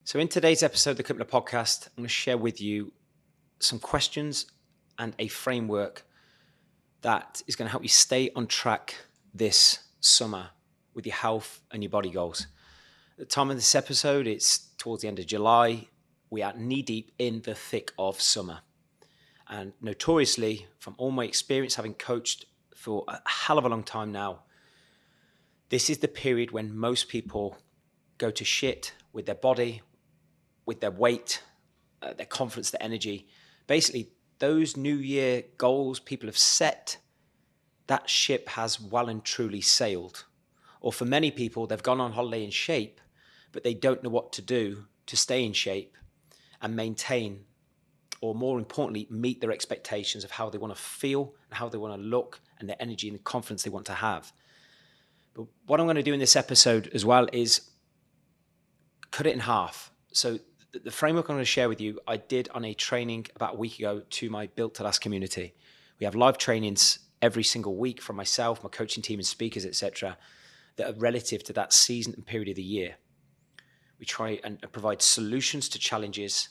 So in today's episode of the Kirk Miller Podcast, I'm going to share with you some questions and a framework that is going to help you stay on track this summer with your health and your body goals. At the time of this episode, it's towards the end of July. We are knee-deep in the thick of summer. And notoriously, from all my experience having coached for a hell of a long time now, this is the period when most people go to shit with their body, with their weight, their confidence, their energy. Basically, those New Year goals people have set, that ship has well and truly sailed. Or for many people, they've gone on holiday in shape, but they don't know what to do to stay in shape and maintain, or more importantly, meet their expectations of how they want to feel and how they want to look and the energy and the confidence they want to have. But what I'm going to do in this episode as well is cut it in half. So the framework I'm going to share with you, I did on a training about a week ago to my Built to Last community. We have live trainings every single week from myself, my coaching team and speakers, etc., that are relative to that season and period of the year. We try and provide solutions to challenges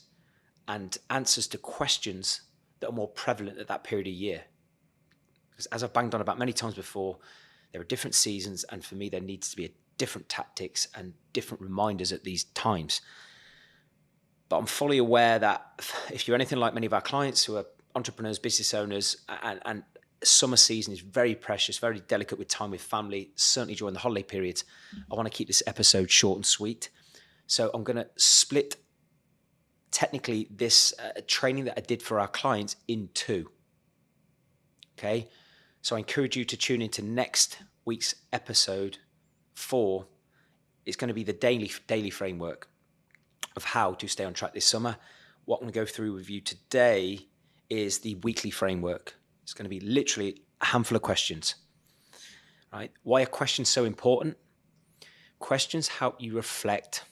and answers to questions that are more prevalent at that period of year. Because as I've banged on about many times before, there are different seasons, and for me, there needs to be different tactics and different reminders at these times. But I'm fully aware that if you're anything like many of our clients who are entrepreneurs, business owners, and summer season is very precious, very delicate with time with family, certainly during the holiday periods, I want to keep this episode short and sweet. So I'm going to split technically this training that I did for our clients in two. Okay. So I encourage you to tune into next week's episode 4. It's going to be the daily framework of how to stay on track this summer. What I'm going to go through with you today is the weekly framework. It's going to be literally a handful of questions. Right? Why are questions so important? Questions help you reflect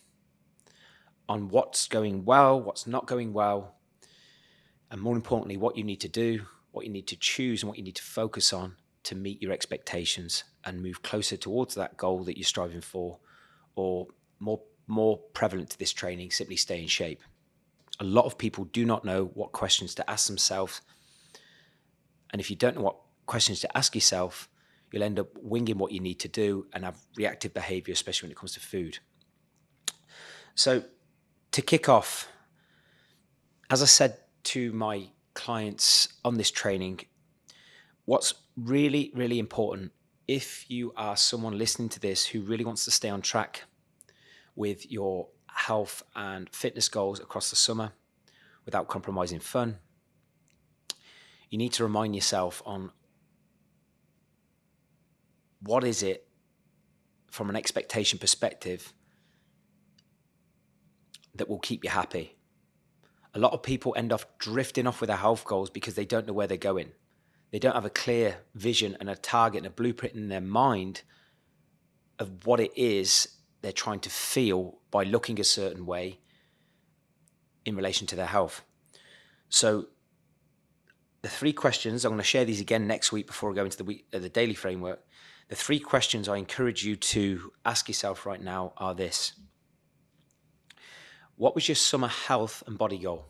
on what's going well, what's not going well, and more importantly, what you need to do, what you need to choose, and what you need to focus on to meet your expectations and move closer towards that goal that you're striving for, or more prevalent to this training, simply stay in shape. A lot of people do not know what questions to ask themselves. And if you don't know what questions to ask yourself, you'll end up winging what you need to do and have reactive behavior, especially when it comes to food. So to kick off, as I said to my clients on this training, what's really, really important, if you are someone listening to this who really wants to stay on track with your health and fitness goals across the summer without compromising fun, you need to remind yourself on what is it from an expectation perspective that will keep you happy. A lot of people end up drifting off with their health goals because they don't know where they're going. They don't have a clear vision and a target and a blueprint in their mind of what it is they're trying to feel by looking a certain way in relation to their health. So the 3 questions, I'm going to share these again next week before I go into the daily framework. The 3 questions I encourage you to ask yourself right now are this. What was your summer health and body goal?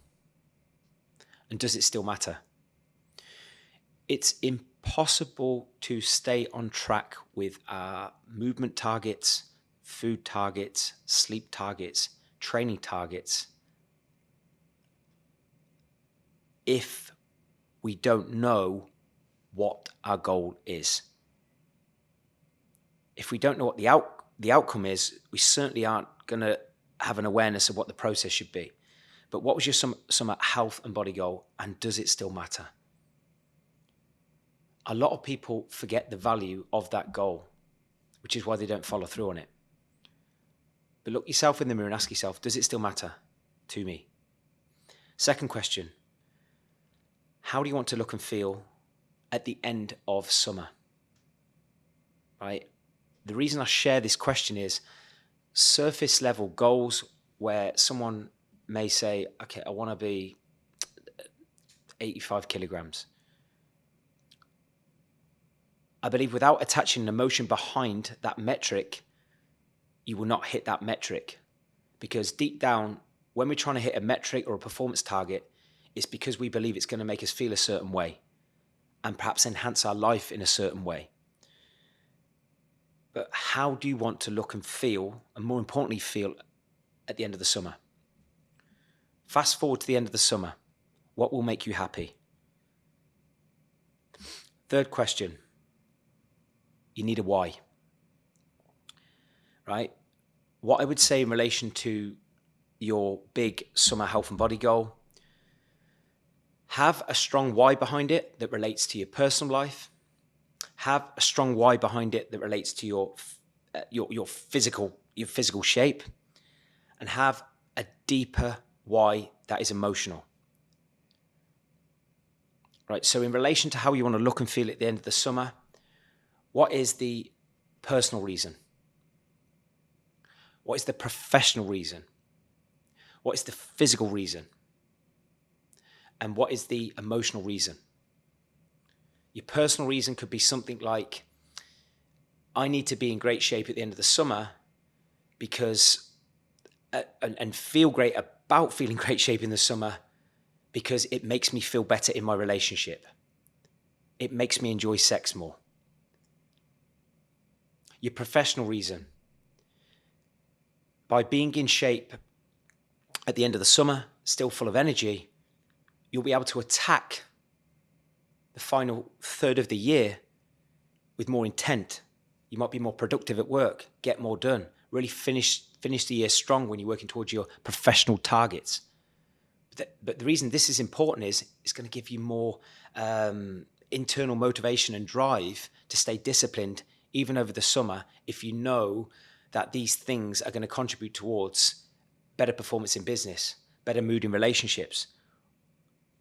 And does it still matter? It's impossible to stay on track with our movement targets, food targets, sleep targets, training targets if we don't know what our goal is. If we don't know what the outcome is, we certainly aren't going to have an awareness of what the process should be. But what was your summer health and body goal, and does it still matter? A lot of people forget the value of that goal, which is why they don't follow through on it. But look yourself in the mirror and ask yourself, does it still matter to me? Second question, how do you want to look and feel at the end of summer? Right? The reason I share this question is surface level goals where someone may say, okay, I want to be 85 kilograms. I believe without attaching an emotion behind that metric, you will not hit that metric. Because deep down, when we're trying to hit a metric or a performance target, it's because we believe it's going to make us feel a certain way and perhaps enhance our life in a certain way. But how do you want to look and feel, and more importantly, feel at the end of the summer? Fast forward to the end of the summer. What will make you happy? Third question. You need a why. Right? What I would say in relation to your big summer health and body goal, have a strong why behind it that relates to your personal life. Have a strong why behind it that relates to your physical shape, and have a deeper why that is emotional. Right. So in relation to how you want to look and feel at the end of the summer, what is the personal reason? What is the professional reason? What is the physical reason? And what is the emotional reason? Your personal reason could be something like, I need to be in great shape at the end of the summer because, and feel great about feeling great shape in the summer because it makes me feel better in my relationship. It makes me enjoy sex more. Your professional reason, by being in shape at the end of the summer, still full of energy, you'll be able to attack the final third of the year with more intent. You might be more productive at work, get more done, really finish the year strong when you're working towards your professional targets. But the reason this is important is it's going to give you more internal motivation and drive to stay disciplined even over the summer if you know that these things are going to contribute towards better performance in business, better mood in relationships,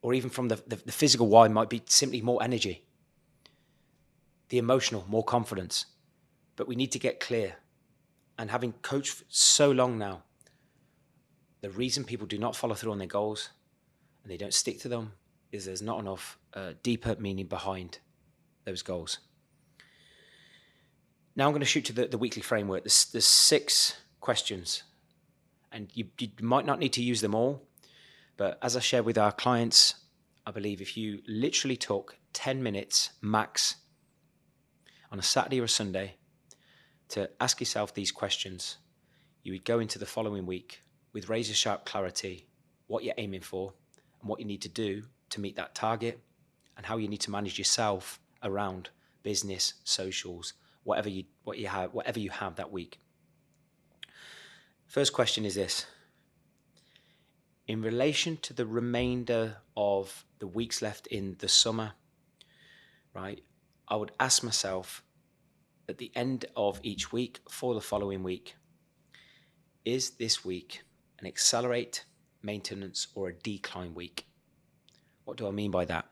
or even from the physical why might be simply more energy. The emotional, more confidence. But we need to get clear. And having coached for so long now, the reason people do not follow through on their goals and they don't stick to them is there's not enough deeper meaning behind those goals. Now I'm going to shoot to the weekly framework. There's 6 questions, and you might not need to use them all. But as I share with our clients, I believe if you literally took 10 minutes max on a Saturday or a Sunday to ask yourself these questions, you would go into the following week with razor sharp clarity, what you're aiming for and what you need to do to meet that target, and how you need to manage yourself around business, socials, whatever you have that week. First question is this. In relation to the remainder of the weeks left in the summer, right, I would ask myself at the end of each week for the following week, is this week an accelerate, maintenance, or a decline week? What do I mean by that?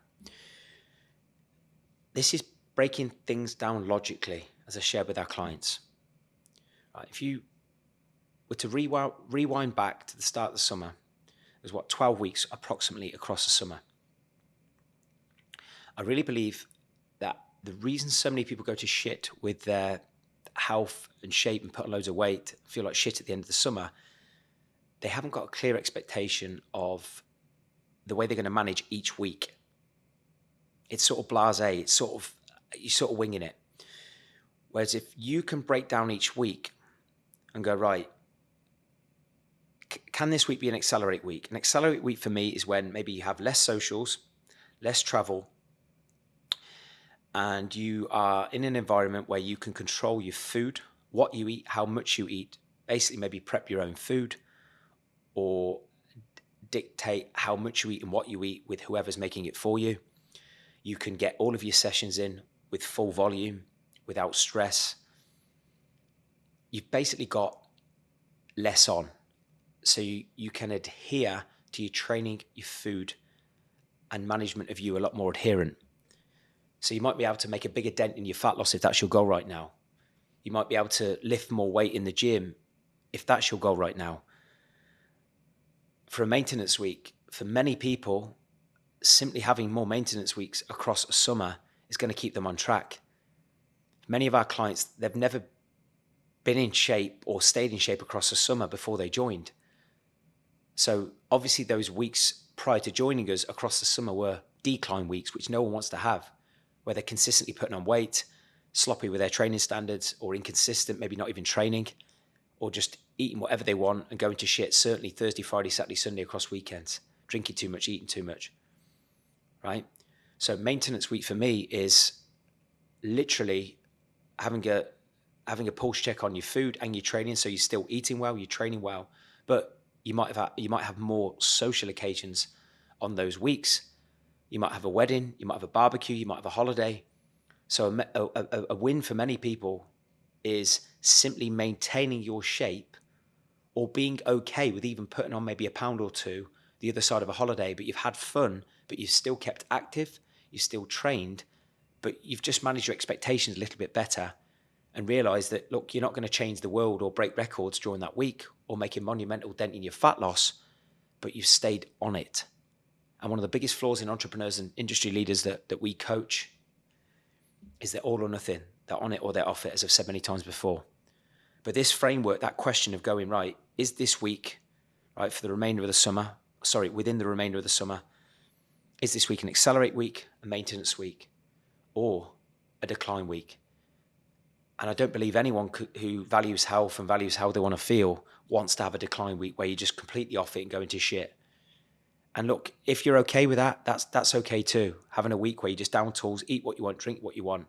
This is breaking things down logically, as I shared with our clients. Right, if you were to rewind back to the start of the summer, there's 12 weeks approximately across the summer. I really believe that the reason so many people go to shit with their health and shape and put on loads of weight, feel like shit at the end of the summer, they haven't got a clear expectation of the way they're going to manage each week. It's sort of blasé. It's you're sort of winging it. Whereas if you can break down each week and go, right, can this week be an accelerate week? An accelerate week for me is when maybe you have less socials, less travel, and you are in an environment where you can control your food, what you eat, how much you eat, basically maybe prep your own food or dictate how much you eat and what you eat with whoever's making it for you. You can get all of your sessions in with full volume, without stress. You've basically got less on. So you can adhere to your training, your food, and management of you a lot more adherent. So you might be able to make a bigger dent in your fat loss if that's your goal right now. You might be able to lift more weight in the gym if that's your goal right now. For a maintenance week, for many people, simply having more maintenance weeks across a summer is going to keep them on track. Many of our clients, they've never been in shape or stayed in shape across the summer before they joined. So obviously those weeks prior to joining us across the summer were decline weeks, which no one wants to have, where they're consistently putting on weight, sloppy with their training standards, or inconsistent, maybe not even training, or just eating whatever they want and going to shit, certainly Thursday, Friday, Saturday, Sunday across weekends, drinking too much, eating too much, right? So maintenance week for me is literally having a pulse check on your food and your training. So you're still eating well, you're training well, but you might have more social occasions on those weeks. You might have a wedding, you might have a barbecue, you might have a holiday. So a win for many people is simply maintaining your shape, or being okay with even putting on maybe a pound or two the other side of a holiday, but you've had fun, but you've still kept active, you've still trained, but you've just managed your expectations a little bit better and realize that, look, you're not going to change the world or break records during that week or make a monumental dent in your fat loss, but you've stayed on it. And one of the biggest flaws in entrepreneurs and industry leaders that we coach is they're all or nothing. They're on it or they're off it, as I've said many times before. But this framework, that question of going, right, is this week, right, for the remainder of the summer, within the remainder of the summer, is this week an accelerate week, a maintenance week, or a decline week? And I don't believe anyone who values health and values how they want to feel wants to have a decline week where you're just completely off it and go into shit. And look, if you're okay with that, that's okay too. Having a week where you just down tools, eat what you want, drink what you want.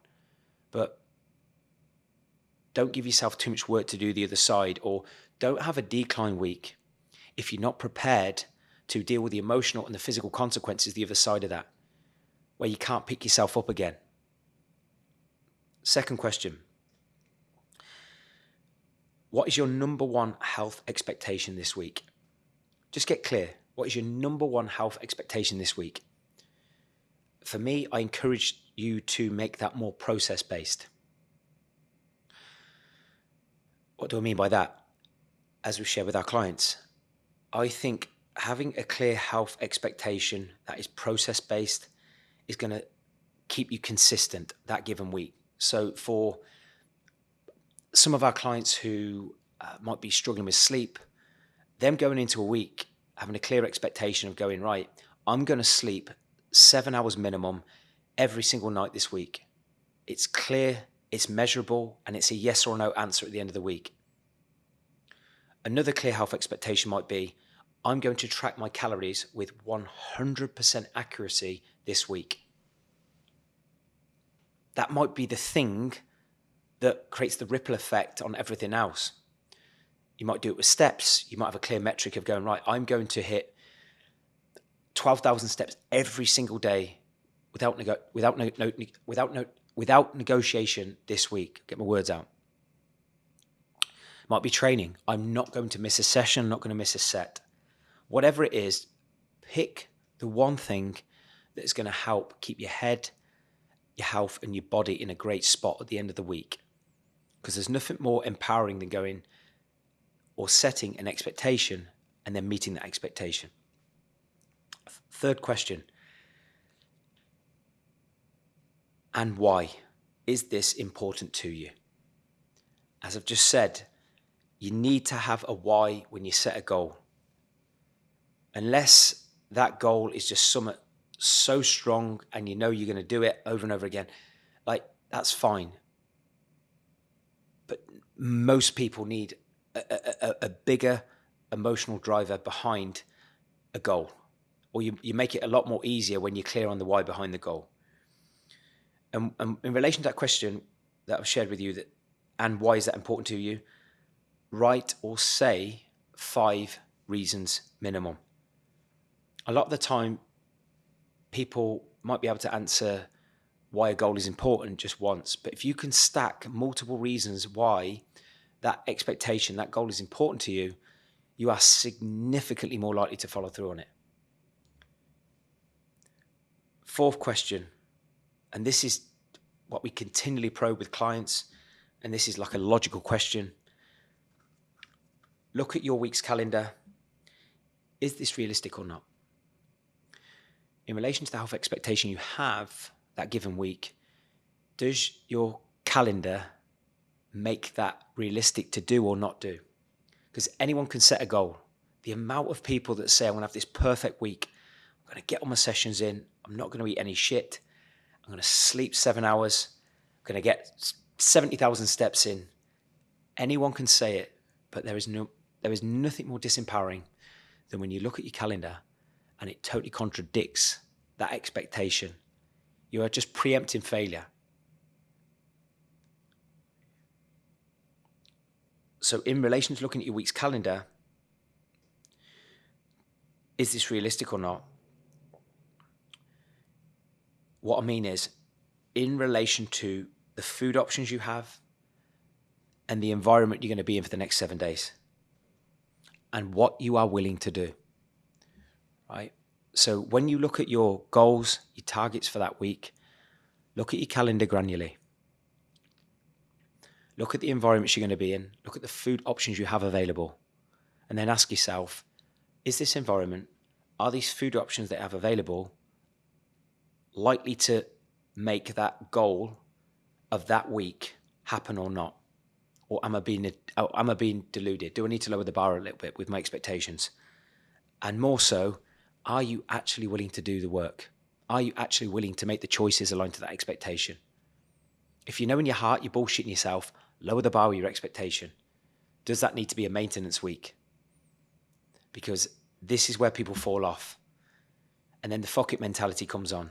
But don't give yourself too much work to do the other side, or don't have a decline week if you're not prepared to deal with the emotional and the physical consequences the other side of that, where you can't pick yourself up again. Second question. What is your number one health expectation this week? Just get clear. What is your number one health expectation this week? For me, I encourage you to make that more process-based. What do I mean by that? As we share with our clients, I think having a clear health expectation that is process-based is going to keep you consistent that given week. So for some of our clients who might be struggling with sleep, them going into a week, having a clear expectation of going, right, I'm going to sleep 7 hours minimum every single night this week. It's clear, it's measurable, and it's a yes or no answer at the end of the week. Another clear health expectation might be, I'm going to track my calories with 100% accuracy this week. That might be the thing that creates the ripple effect on everything else. You might do it with steps. You might have a clear metric of going, right, I'm going to hit 12,000 steps every single day without negotiation this week. Get my words out. Might be training. I'm not going to miss a session. I'm not going to miss a set. Whatever it is, pick the one thing that is going to help keep your head, your health, and your body in a great spot at the end of the week. Because there's nothing more empowering than going or setting an expectation and then meeting that expectation. Third question. And why is this important to you? As I've just said, you need to have a why when you set a goal. Unless that goal is just something so strong and you know you're going to do it over and over again, like, that's fine. But most people need a bigger emotional driver behind a goal. Or you make it a lot more easier when you're clear on the why behind the goal. And in relation to that question that I've shared with you, that, and why is that important to you? Write or say 5 reasons minimum. A lot of the time, people might be able to answer why a goal is important just once. But if you can stack multiple reasons why that expectation, that goal is important to you, you are significantly more likely to follow through on it. Fourth question, and this is what we continually probe with clients, and this is like a logical question. Look at your week's calendar. Is this realistic or not? In relation to the health expectation you have that given week, does your calendar make that realistic to do or not do? Because anyone can set a goal. The amount of people that say, I'm going to have this perfect week. I'm going to get all my sessions in. I'm not going to eat any shit. I'm going to sleep 7 hours. I'm going to get 70,000 steps in. Anyone can say it, but there is nothing more disempowering than when you look at your calendar and it totally contradicts that expectation. You are just preempting failure. So in relation to looking at your week's calendar, is this realistic or not? What I mean is, in relation to the food options you have and the environment you're going to be in for the next 7 days and what you are willing to do, right? So when you look at your goals, your targets for that week, look at your calendar granularly. Look at the environments you're going to be in. Look at the food options you have available. And then ask yourself, is this environment, are these food options that I have available likely to make that goal of that week happen or not? Or am I being deluded? Do I need to lower the bar a little bit with my expectations? And more so, are you actually willing to do the work? Are you actually willing to make the choices aligned to that expectation? If you know in your heart you're bullshitting yourself, lower the bar with your expectation. Does that need to be a maintenance week? Because this is where people fall off. And then the fuck it mentality comes on.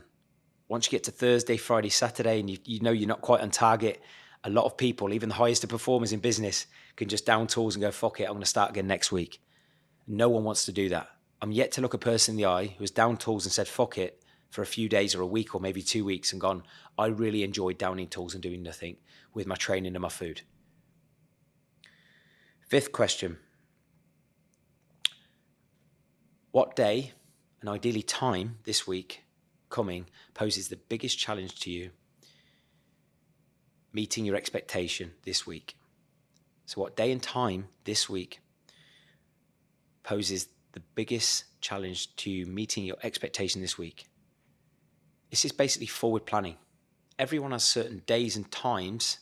Once you get to Thursday, Friday, Saturday, and you know you're not quite on target, a lot of people, even the highest of performers in business, can just down tools and go, fuck it, I'm going to start again next week. No one wants to do that. I'm yet to look a person in the eye who has down tools and said, fuck it, for a few days or a week or maybe 2 weeks and gone, I really enjoyed downing tools and doing nothing with my training and my food. Fifth question. What day and ideally time this week coming poses the biggest challenge to you meeting your expectation this week? So what day and time this week poses the biggest challenge to you meeting your expectation this week? This is basically forward planning. Everyone has certain days and times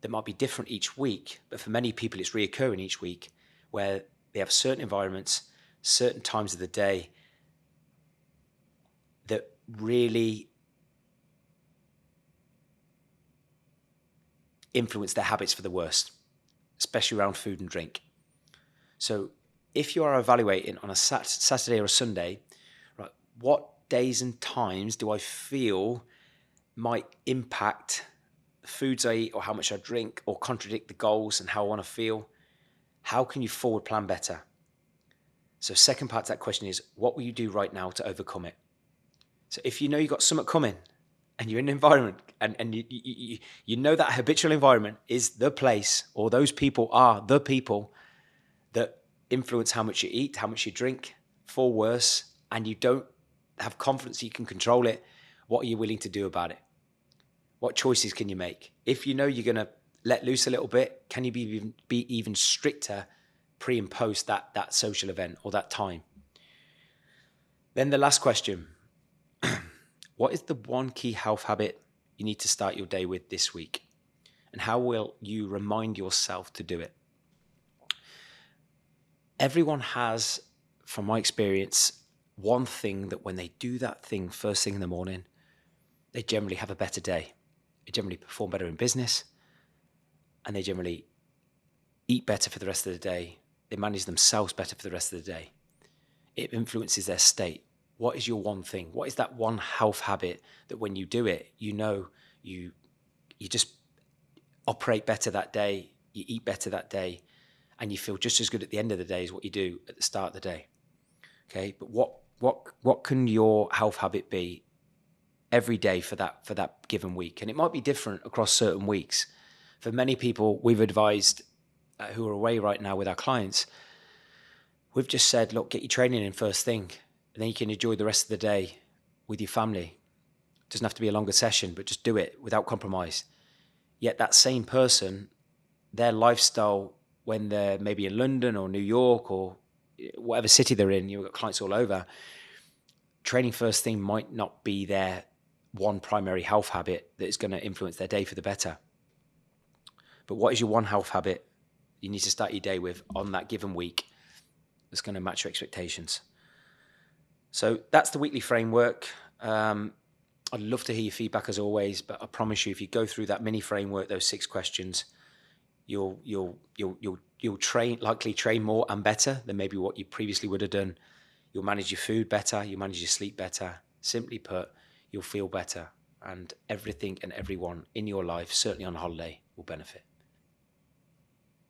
that might be different each week, but for many people it's reoccurring each week where they have certain environments, certain times of the day that really influence their habits for the worst, especially around food and drink. So if you are evaluating on a Saturday or a Sunday, right, what days and times do I feel might impact the foods I eat or how much I drink or contradict the goals and how I want to feel? How can you forward plan better? So second part to that question is, what will you do right now to overcome it? So if you know you've got something coming and you're in an environment and you know that habitual environment is the place, or those people are the people that influence how much you eat, how much you drink, for worse, and you don't have confidence you can control it, what are you willing to do about it? What choices can you make? If you know you're going to let loose a little bit, can you be even stricter pre and post that social event or that time? Then the last question, what is the one key health habit you need to start your day with this week? And how will you remind yourself to do it? Everyone has, from my experience, one thing that when they do that thing first thing in the morning, they generally have a better day. They generally perform better in business, and they generally eat better for the rest of the day. They manage themselves better for the rest of the day. It influences their state. What is your one thing? What is that one health habit that when you do it, you know you just operate better that day, you eat better that day, and you feel just as good at the end of the day as what you do at the start of the day. Okay, but what can your health habit be every day for that given week? And it might be different across certain weeks. For many people, we've advised who are away right now with our clients, we've just said, look, get your training in first thing, and then you can enjoy the rest of the day with your family. It doesn't have to be a longer session, but just do it without compromise. Yet that same person, their lifestyle when they're maybe in London or New York or whatever city they're in, you've got clients all over, training first thing might not be their one primary health habit that is going to influence their day for the better. But what is your one health habit you need to start your day with on that given week that's going to match your expectations. So that's the weekly framework. I'd love to hear your feedback as always, but I promise you, if you go through that mini framework, those 6 questions, you'll likely train more and better than maybe what you previously would have done. You'll manage your food better. You'll manage your sleep better. Simply put, you'll feel better, and everything and everyone in your life, certainly on holiday, will benefit.